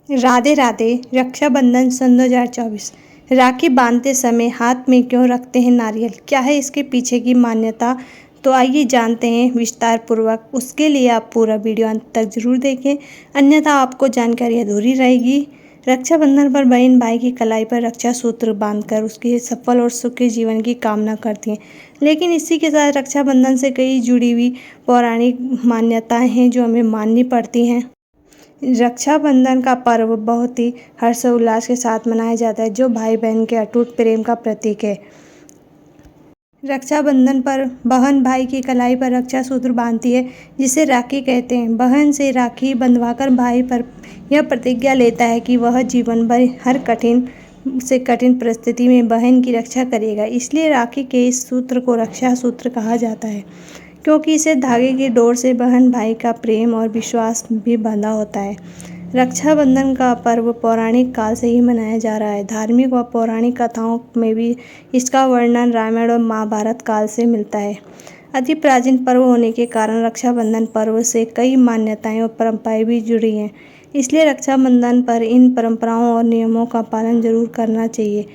राधे राधे। रक्षाबंधन सन 2024। राखी बांधते समय हाथ में क्यों रखते हैं नारियल? क्या है इसके पीछे की मान्यता? तो आइए जानते हैं विस्तार पूर्वक। उसके लिए आप पूरा वीडियो अंत तक जरूर देखें, अन्यथा आपको जानकारी अधूरी रहेगी। रक्षाबंधन पर बहन भाई की कलाई पर रक्षा सूत्र बांधकर उसके सफल और सुखी जीवन की कामना करती हैं। लेकिन इसी के साथ रक्षाबंधन से कई जुड़ी हुई पौराणिक मान्यताएं हैं जो हमें माननी पड़ती हैं। रक्षाबंधन का पर्व बहुत ही हर्षोल्लास के साथ मनाया जाता है, जो भाई बहन के अटूट प्रेम का प्रतीक है। रक्षाबंधन पर बहन भाई की कलाई पर रक्षा सूत्र बांधती है, जिसे राखी कहते हैं। बहन से राखी बंधवाकर भाई पर यह प्रतिज्ञा लेता है कि वह जीवन भर हर कठिन से कठिन परिस्थिति में बहन की रक्षा करेगा। इसलिए राखी के इस सूत्र को रक्षा सूत्र कहा जाता है, क्योंकि इसे धागे की डोर से बहन भाई का प्रेम और विश्वास भी बंधा होता है। रक्षाबंधन का पर्व पौराणिक काल से ही मनाया जा रहा है। धार्मिक व पौराणिक कथाओं में भी इसका वर्णन रामायण और महाभारत काल से मिलता है। अति प्राचीन पर्व होने के कारण रक्षाबंधन पर्व से कई मान्यताएं और परंपराएं भी जुड़ी हैं। इसलिए रक्षाबंधन पर इन परंपराओं और नियमों का पालन जरूर करना चाहिए,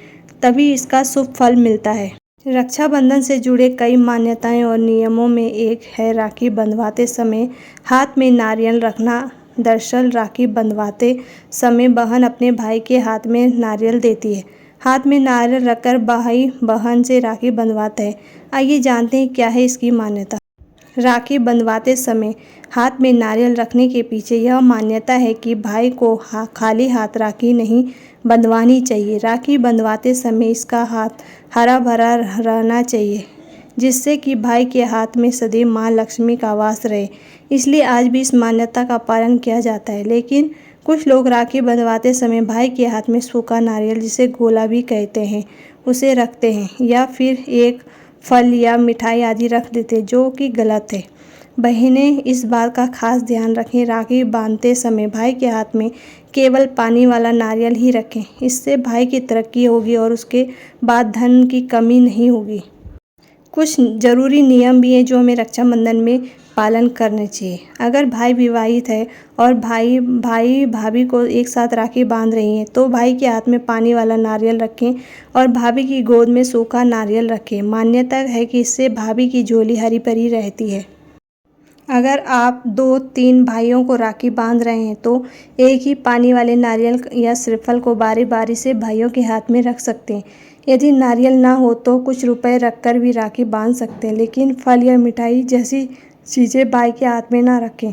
तभी इसका शुभ फल मिलता है। रक्षाबंधन से जुड़े कई मान्यताएं और नियमों में एक है राखी बंधवाते समय हाथ में नारियल रखना। दरअसल राखी बंधवाते समय बहन अपने भाई के हाथ में नारियल देती है। हाथ में नारियल रखकर भाई बहन से राखी बंधवाता है। आइए जानते हैं क्या है इसकी मान्यता। राखी बंधवाते समय हाथ में नारियल रखने के पीछे यह मान्यता है कि भाई को खाली हाथ राखी नहीं बंधवानी चाहिए। राखी बंधवाते समय इसका हाथ हरा भरा रहना चाहिए, जिससे कि भाई के हाथ में सदैव माँ लक्ष्मी का वास रहे। इसलिए आज भी इस मान्यता का पालन किया जाता है। लेकिन कुछ लोग राखी बंधवाते समय भाई के हाथ में सूखा नारियल, जिसे गोला भी कहते हैं, उसे रखते हैं, या फिर एक फल या मिठाई आदि रख देते, जो कि गलत है। बहनें इस बात का खास ध्यान रखें, राखी बांधते समय भाई के हाथ में केवल पानी वाला नारियल ही रखें। इससे भाई की तरक्की होगी और उसके बाद धन की कमी नहीं होगी। कुछ ज़रूरी नियम भी हैं जो हमें रक्षाबंधन में पालन करने चाहिए। अगर भाई विवाहित है और भाई भाभी को एक साथ राखी बांध रही हैं, तो भाई के हाथ में पानी वाला नारियल रखें और भाभी की गोद में सूखा नारियल रखें। मान्यता है कि इससे भाभी की झोली हरी भरी रहती है। अगर आप 2-3 भाइयों को राखी बांध रहे हैं, तो एक ही पानी वाले नारियल या श्रीफल को बारी बारी से भाइयों के हाथ में रख सकते हैं। यदि नारियल ना हो तो कुछ रुपए रखकर भी राखी बांध सकते हैं, लेकिन फल या मिठाई जैसी चीज़ें भाई के हाथ में ना रखें।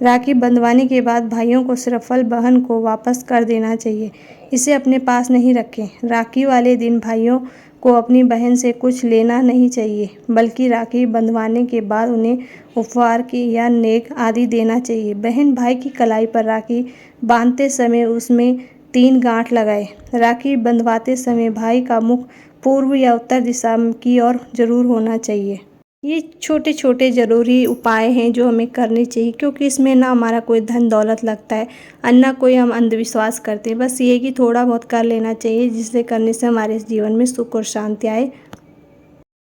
राखी बंधवाने के बाद भाइयों को श्रीफल बहन को वापस कर देना चाहिए, इसे अपने पास नहीं रखें। राखी वाले दिन भाइयों को अपनी बहन से कुछ लेना नहीं चाहिए, बल्कि राखी बंधवाने के बाद उन्हें उपहार की या नेक आदि देना चाहिए। बहन भाई की कलाई पर राखी बांधते समय उसमें 3 गांठ लगाए। राखी बंधवाते समय भाई का मुख पूर्व या उत्तर दिशा की ओर जरूर होना चाहिए। ये छोटे छोटे ज़रूरी उपाय हैं जो हमें करने चाहिए, क्योंकि इसमें ना हमारा कोई धन दौलत लगता है और ना कोई हम अंधविश्वास करते हैं। बस ये कि थोड़ा बहुत कर लेना चाहिए, जिससे करने से हमारे जीवन में सुख और शांति आए।